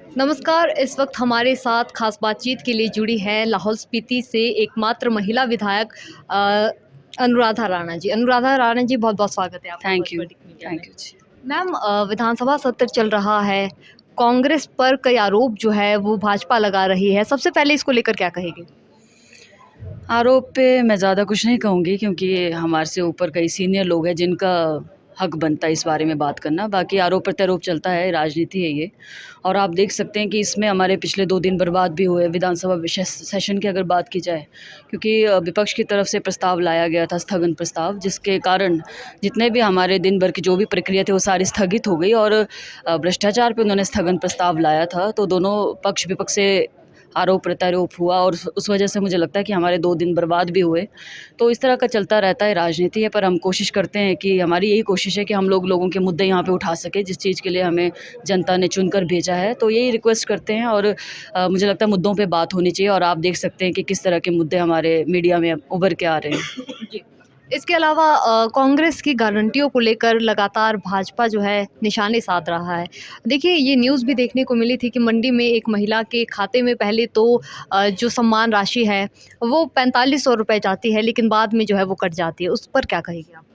नमस्कार। इस वक्त हमारे साथ खास बातचीत के लिए जुड़ी है लाहौल स्पीति से एकमात्र महिला विधायक अ, अनुराधा राणा जी। अनुराधा राणा जी, बहुत-बहुत स्वागत है आपका थैंक फर्स्ट यू, वर्डिक मीडिया में। Thank you ji. मैम, विधानसभा सत्र चल रहा है। कांग्रेस पर कई आरोप जो है वो भाजपा लगा रही है। सबसे पहले इसको लेकर क्या कहेंगे? आरोप पे मैं ज़्यादा कुछ नहीं कहूँगी क्योंकि हमारे से ऊपर कई सीनियर लोग हैं जिनका हक बनता है इस बारे में बात करना। बाकी आरोप प्रत्यारोप चलता है, राजनीति है ये। और आप देख सकते हैं कि इसमें हमारे पिछले 2 दिन बर्बाद भी हुए विधानसभा विशेष सेशन की अगर बात की जाए। क्योंकि विपक्ष की तरफ से प्रस्ताव लाया गया था, स्थगन प्रस्ताव, जिसके कारण जितने भी हमारे दिन भर की जो भी प्रक्रिया थी वो सारी स्थगित हो गई। और भ्रष्टाचार पे उन्होंने स्थगन प्रस्ताव लाया था, तो दोनों पक्ष विपक्ष से आरोप प्रत्यारोप हुआ और उस वजह से मुझे लगता है कि हमारे 2 दिन बर्बाद भी हुए। तो इस तरह का चलता रहता है, राजनीति है, पर हम कोशिश करते हैं कि हमारी यही कोशिश है कि हम लोगों के मुद्दे यहाँ पे उठा सकें, जिस चीज़ के लिए हमें जनता ने चुनकर भेजा है। तो यही रिक्वेस्ट करते हैं और मुझे लगता है मुद्दों पे बात होनी चाहिए और आप देख सकते हैं कि किस तरह के मुद्दे हमारे मीडिया में अब उभर के आ रहे हैं। जी। इसके अलावा कांग्रेस की गारंटियों को लेकर लगातार भाजपा जो है निशाने साध रहा है। देखिए, ये न्यूज़ भी देखने को मिली थी कि मंडी में एक महिला के खाते में पहले तो जो सम्मान राशि है वो 4500 रुपए जाती है, लेकिन बाद में जो है वो कट जाती है। उस पर क्या कहेंगे आप?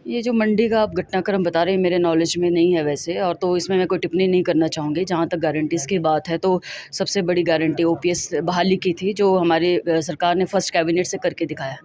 ये जो मंडी का आप घटनाक्रम बता रहे हैं मेरे नॉलेज में नहीं है वैसे, और तो इसमें मैं कोई टिप्पणी नहीं करना चाहूँगी। जहाँ तक गारंटीज़ की बात है तो सबसे बड़ी गारंटी ओपीएस बहाली की थी, जो हमारी सरकार ने फर्स्ट कैबिनेट से करके दिखाया।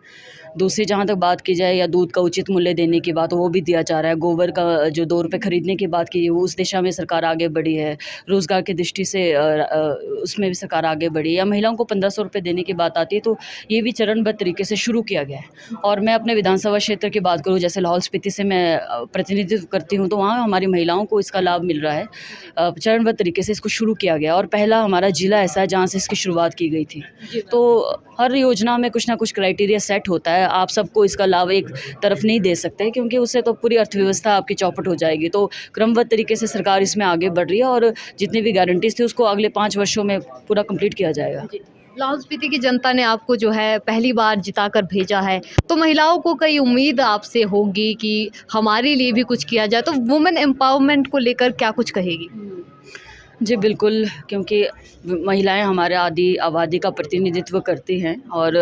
दूसरी जहाँ तक बात की जाए या दूध का उचित मूल्य देने की बात, वो भी दिया जा रहा है। गोबर का जो 2 रुपये खरीदने की बात की, उस दिशा में सरकार आगे बढ़ी है। रोज़गार की दृष्टि से उसमें भी सरकार आगे बढ़ी है। या महिलाओं को 1500 रुपये देने की बात आती है, तो ये भी चरणबद्ध तरीके से शुरू किया गया है। और मैं अपने विधानसभा क्षेत्र की बात करूँ, जैसे लाहौल स्पीति से मैं प्रतिनिधित्व करती हूँ, तो वहाँ हमारी महिलाओं को इसका लाभ मिल रहा है। चरणबद्ध तरीके से इसको शुरू किया गया और पहला हमारा ज़िला ऐसा है जहाँ से इसकी शुरुआत की गई थी। तो हर योजना में कुछ ना कुछ क्राइटेरिया सेट होता है। आप सबको इसका लाभ एक तरफ नहीं दे सकते क्योंकि उससे तो पूरी अर्थव्यवस्था आपकी चौपट हो जाएगी। तो क्रमबद्ध तरीके से सरकार इसमें आगे बढ़ रही है और जितनी भी गारंटीज़ थी उसको अगले 5 वर्षों में पूरा कंप्लीट किया जाएगा। जी। लाहौल स्पीति की जनता ने आपको जो है पहली बार जिताकर भेजा है, तो महिलाओं को कई उम्मीद आपसे होगी कि हमारे लिए भी कुछ किया जाए, तो वुमेन एम्पावरमेंट को लेकर क्या कुछ कहेगी? जी बिल्कुल, क्योंकि महिलाएं हमारे आदि आबादी का प्रतिनिधित्व करती हैं और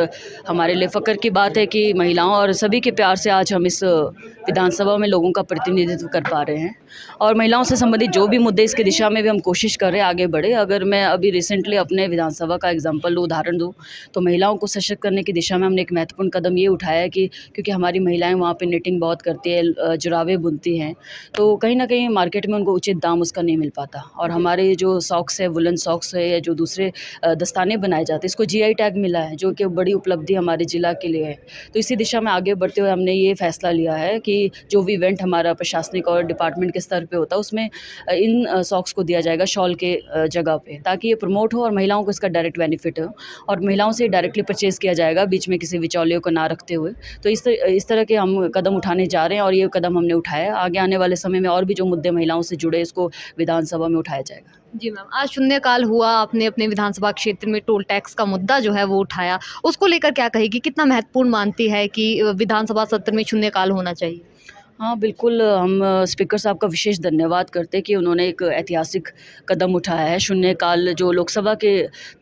हमारे लिए फ़ख्र की बात है कि महिलाओं और सभी के प्यार से आज हम इस विधानसभा में लोगों का प्रतिनिधित्व कर पा रहे हैं। और महिलाओं से संबंधित जो भी मुद्दे, इसकी दिशा में भी हम कोशिश कर रहे हैं आगे बढ़े। अगर मैं अभी रिसेंटली अपने विधानसभा का एग्जांपल लूँ, उदाहरण दूँ, तो महिलाओं को सशक्त करने की दिशा में हमने एक महत्वपूर्ण कदम ये उठाया है कि क्योंकि हमारी महिलाएं वहाँ पे निटिंग बहुत करती है, जुराबे बुनती हैं, तो कहीं ना कहीं मार्केट में उनको उचित दाम उसका नहीं मिल पाता। और हमारे जो सॉक्स है, वुलन सॉक्स है, या जो दूसरे दस्ताने बनाए जाते हैं, इसको जीआई टैग मिला है, जो कि बड़ी उपलब्धि हमारे ज़िला के लिए है। तो इसी दिशा में आगे बढ़ते हुए हमने ये फैसला लिया है कि जो भी इवेंट हमारा प्रशासनिक और डिपार्टमेंट के स्तर पे होता है, उसमें इन सॉक्स को दिया जाएगा शॉल के जगह पे, ताकि ये प्रमोट हो और महिलाओं को इसका डायरेक्ट बेनिफिट हो और महिलाओं से डायरेक्टली परचेज़ किया जाएगा, बीच में किसी बिचौलियों को ना रखते हुए। तो इस तरह के हम कदम उठाने जा रहे हैं और ये कदम हमने उठाया है। आगे आने वाले समय में और भी जो मुद्दे महिलाओं से जुड़े, इसको विधानसभा में उठाया जाएगा। जी मैम, आज शून्यकाल हुआ, आपने अपने विधानसभा क्षेत्र में टोल टैक्स का मुद्दा जो है वो उठाया। उसको लेकर क्या कहेगी? कितना महत्वपूर्ण मानती है कि विधानसभा सत्र में शून्यकाल होना चाहिए? हाँ, बिल्कुल, हम स्पीकर साहब का विशेष धन्यवाद करते हैं कि उन्होंने एक ऐतिहासिक कदम उठाया है। शून्यकाल जो लोकसभा के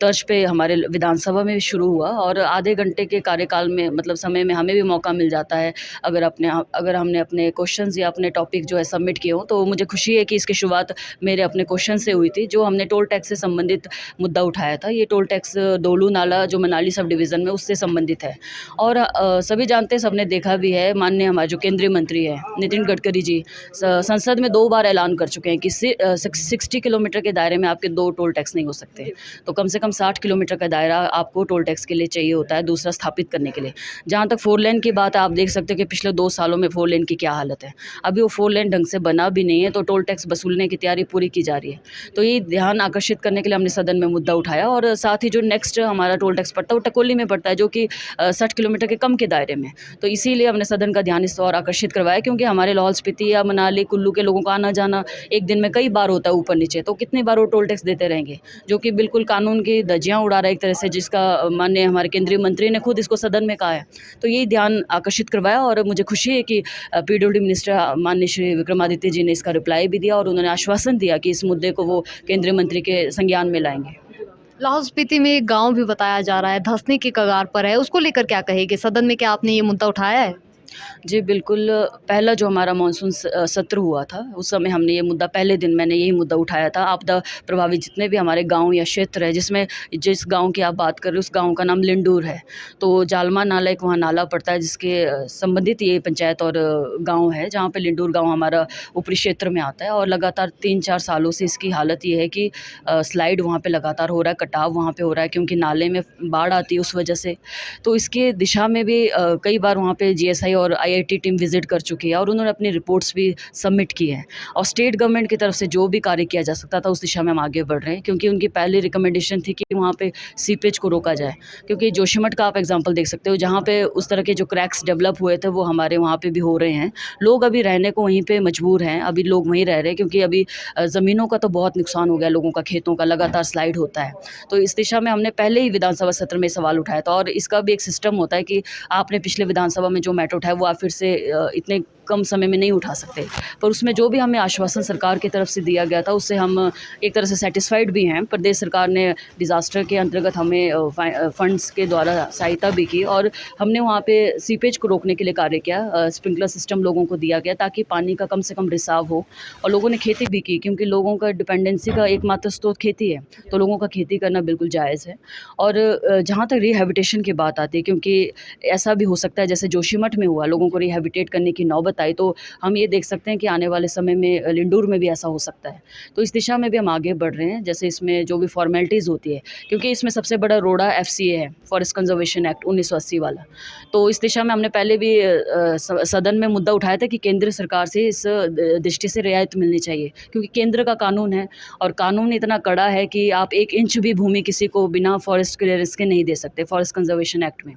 तर्ज पे हमारे विधानसभा में भी शुरू हुआ और आधे घंटे के कार्यकाल में, मतलब समय में, हमें भी मौका मिल जाता है अगर हमने अपने क्वेश्चंस या अपने टॉपिक जो है सबमिट किए हों। तो मुझे खुशी है कि इसकी शुरुआत मेरे अपने क्वेश्चन से हुई थी, जो हमने टोल टैक्स से संबंधित मुद्दा उठाया था। ये टोल टैक्स दोलू नाला जो मनाली सब डिवीज़न में, उससे संबंधित है। और सभी जानते हैं, सबने देखा भी है, माननीय हमारे जो केंद्रीय मंत्री हैं नितिन गडकरी जी संसद में 2 बार ऐलान कर चुके हैं कि 60 किलोमीटर के दायरे में आपके 2 टोल टैक्स नहीं हो सकते। तो कम से कम 60 किलोमीटर का दायरा आपको टोल टैक्स के लिए चाहिए होता है, दूसरा स्थापित करने के लिए। जहाँ तक 4 लेन की बात है, आप देख सकते हो कि पिछले 2 सालों में 4 लेन की क्या हालत है। अभी वो 4 लेन ढंग से बना भी नहीं है, तो टोल टैक्स वसूलने की तैयारी पूरी की जा रही है। तो ये ध्यान आकर्षित करने के लिए हमने सदन में मुद्दा उठाया। और साथ ही जो नेक्स्ट हमारा टोल टैक्स पड़ता है वो टकोली में पड़ता है, जो कि 60 किलोमीटर के कम के दायरे में। तो इसीलिए हमने सदन का ध्यान इस ओर आकर्षित करवाया कि क्योंकि हमारे लाहौल स्पीति या मनाली कुल्लू के लोगों का आना जाना एक दिन में कई बार होता है ऊपर नीचे, तो कितनी बार वो टोल टैक्स देते रहेंगे, जो कि बिल्कुल कानून की धज्जियां उड़ा रहा है एक तरह से, जिसका माननीय हमारे केंद्रीय मंत्री ने खुद इसको सदन में कहा है। तो यही ध्यान आकर्षित करवाया और मुझे खुशी है कि पीडब्ल्यूडी मिनिस्टर माननीय श्री विक्रमादित्य जी ने इसका रिप्लाई भी दिया और उन्होंने आश्वासन दिया कि इस मुद्दे को वो केंद्रीय मंत्री के संज्ञान में लाएंगे। लाहौल स्पीति में एक गाँव भी बताया जा रहा है, धंसने की कगार पर है, उसको लेकर क्या कहेंगे? सदन में क्या आपने ये मुद्दा उठाया है? जी बिल्कुल, पहला जो हमारा मानसून सत्र हुआ था, उस समय हमने ये मुद्दा, पहले दिन मैंने यही मुद्दा उठाया था। आपदा प्रभावित जितने भी हमारे गाँव या क्षेत्र है, जिसमें जिस गाँव की आप बात कर रहे हो उस गाँव का नाम लिंडूर है। तो जालमा नाला एक वहाँ नाला पड़ता है, जिसके संबंधित ये पंचायत और गाँव है, जहाँ पे लिंडूर गाँव हमारा ऊपरी क्षेत्र में आता है। और लगातार 3-4 सालों से इसकी हालत ये है कि स्लाइड वहाँ पे लगातार हो रहा है, कटाव वहाँ पे हो रहा है, क्योंकि नाले में बाढ़ आती है उस वजह से। तो इसके दिशा में भी कई बार वहाँ पे जीएसआई और आईआईटी टीम विजिट कर चुकी है और उन्होंने अपनी रिपोर्ट्स भी सबमिट की हैं। और स्टेट गवर्नमेंट की तरफ से जो भी कार्य किया जा सकता था उस दिशा में हम आगे बढ़ रहे हैं, क्योंकि उनकी पहली रिकमेंडेशन थी कि वहाँ पे सीपेज को रोका जाए। क्योंकि जोशीमठ का आप एग्जांपल देख सकते हो, जहाँ पे उस तरह के जो क्रैक्स डेवलप हुए थे वो हमारे वहाँ पे भी हो रहे हैं। लोग अभी रहने को वहीं पे मजबूर हैं, अभी लोग वहीं रह रहे हैं, क्योंकि अभी ज़मीनों का तो बहुत नुकसान हो गया, लोगों का खेतों का लगातार स्लाइड होता है। तो इस दिशा में हमने पहले ही विधानसभा सत्र में सवाल उठाया था और इसका भी एक सिस्टम होता है कि आपने पिछले विधानसभा में जो मैटर उठाया वो आप फिर से इतने कम समय में नहीं उठा सकते। पर उसमें जो भी हमें आश्वासन सरकार की तरफ से दिया गया था उससे हम एक तरह से सेटिस्फाइड भी हैं। प्रदेश सरकार ने डिज़ास्टर के अंतर्गत हमें फंड्स के द्वारा सहायता भी की और हमने वहाँ पे सीपेज को रोकने के लिए कार्य किया। स्प्रिंकलर सिस्टम लोगों को दिया गया ताकि पानी का कम से कम रिसाव हो, और लोगों ने खेती भी की, क्योंकि लोगों का डिपेंडेंसी का एकमात्र स्रोत खेती है, तो लोगों का खेती करना बिल्कुल जायज़ है। और जहाँ तक रिहैबिटेशन की बात आती है, क्योंकि ऐसा भी हो सकता है जैसे जोशीमठ में हुआ, लोगों को रिहैबिटेट करने की नौबत आई, तो हम ये देख सकते हैं कि आने वाले समय में लिंडूर में भी ऐसा हो सकता है। तो इस दिशा में भी हम आगे बढ़ रहे हैं, जैसे इसमें जो भी फॉर्मेलिटीज़ होती है, क्योंकि इसमें सबसे बड़ा रोड़ा एफसीए है, फॉरेस्ट कंजर्वेशन एक्ट 1980 वाला। तो इस दिशा में हमने पहले भी सदन में मुद्दा उठाया था कि केंद्र सरकार से इस दृष्टि से रियायत मिलनी चाहिए, क्योंकि केंद्र का कानून है और कानून इतना कड़ा है कि आप 1 इंच भी भूमि किसी को बिना फॉरेस्ट क्लियरेंस के नहीं दे सकते, फॉरेस्ट कंजर्वेशन एक्ट में।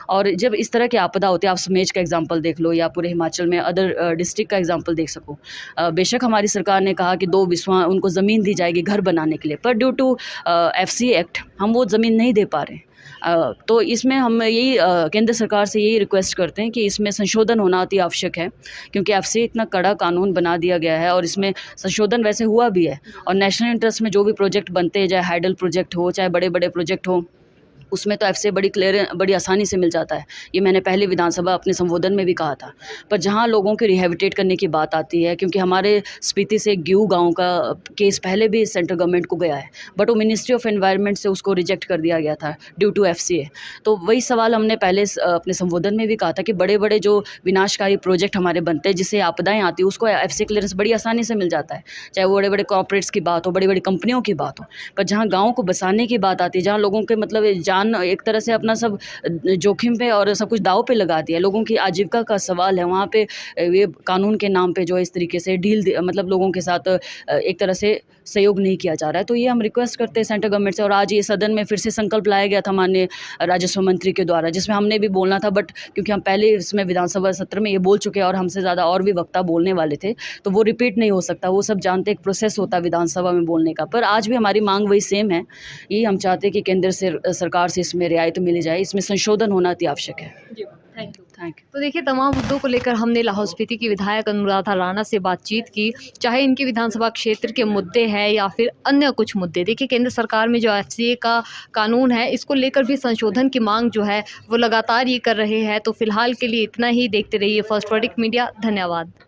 और जब इस तरह की आपदा होती है, आप समेज का एग्जांपल देख लो या पूरे हिमाचल में अदर डिस्ट्रिक्ट का एग्जांपल देख सको, बेशक हमारी सरकार ने कहा कि 2 बिस्वा उनको ज़मीन दी जाएगी घर बनाने के लिए, पर ड्यू टू एफसी एक्ट हम वो ज़मीन नहीं दे पा रहे हैं। तो इसमें हम यही केंद्र सरकार से यही रिक्वेस्ट करते हैं कि इसमें संशोधन होना अति आवश्यक है, क्योंकि एफसी इतना कड़ा कानून बना दिया गया है और इसमें संशोधन वैसे हुआ भी है। और नेशनल इंटरेस्ट में जो भी प्रोजेक्ट बनते हैं, चाहे हाइडल प्रोजेक्ट हो चाहे बड़े बड़े प्रोजेक्ट हो, उसमें तो एफसी बड़ी आसानी से मिल जाता है। ये मैंने पहले विधानसभा अपने संबोधन में भी कहा था। पर जहाँ लोगों के रिहैबिटेट करने की बात आती है, क्योंकि हमारे स्पीति से ग्यू गांव का केस पहले भी सेंट्रल गवर्नमेंट को गया है, बट वो मिनिस्ट्री ऑफ एनवायरनमेंट से उसको रिजेक्ट कर दिया गया था ड्यू टू एफसीए। तो वही सवाल हमने पहले अपने संबोधन में भी कहा था कि बड़े बड़े जो विनाशकारी प्रोजेक्ट हमारे बनते हैं, जिससे आपदाएँ आती है, उसको एफसी क्लियरेंस बड़ी आसानी से मिल जाता है, चाहे वो बड़े बड़े कॉर्पोरेट्स की बात हो, बड़ी बड़ी कंपनियों की बात हो। पर जहाँ गाँव को बसाने की बात आती है, जहाँ लोगों के मतलब जान एक तरह से अपना सब जोखिम पे और सब कुछ दाव पे लगा दिया, लोगों की आजीविका का सवाल है, वहाँ पे ये कानून के नाम पे जो इस तरीके से मतलब लोगों के साथ एक तरह से सहयोग नहीं किया जा रहा है। तो ये हम रिक्वेस्ट करते हैं सेंट्रल गवर्नमेंट से। और आज ये सदन में फिर से संकल्प लाया गया था माननीय राजस्व मंत्री के द्वारा, जिसमें हमने भी बोलना था, बट क्योंकि हम पहले इसमें विधानसभा सत्र में ये बोल चुके हैं और हमसे ज़्यादा और भी वक्ता बोलने वाले थे, तो वो रिपीट नहीं हो सकता। वो सब जानते एक प्रोसेस होता है विधानसभा में बोलने का। पर आज भी हमारी मांग वही सेम है, ये हम चाहते हैं कि केंद्र से सरकार से इसमें रियायत मिली जाए, इसमें संशोधन होना अति आवश्यक है। Thank you. Thank you. तो देखिए, तमाम मुद्दों को लेकर हमने लाहौल स्पीति की विधायक अनुराधा राणा से बातचीत की, चाहे इनके विधानसभा क्षेत्र के मुद्दे हैं या फिर अन्य कुछ मुद्दे। देखिए, केंद्र सरकार में जो एफसीए का कानून है, इसको लेकर भी संशोधन की मांग जो है वो लगातार ये कर रहे हैं। तो फिलहाल के लिए इतना ही। देखते रहिए फर्स्ट वर्डिक्ट मीडिया। धन्यवाद।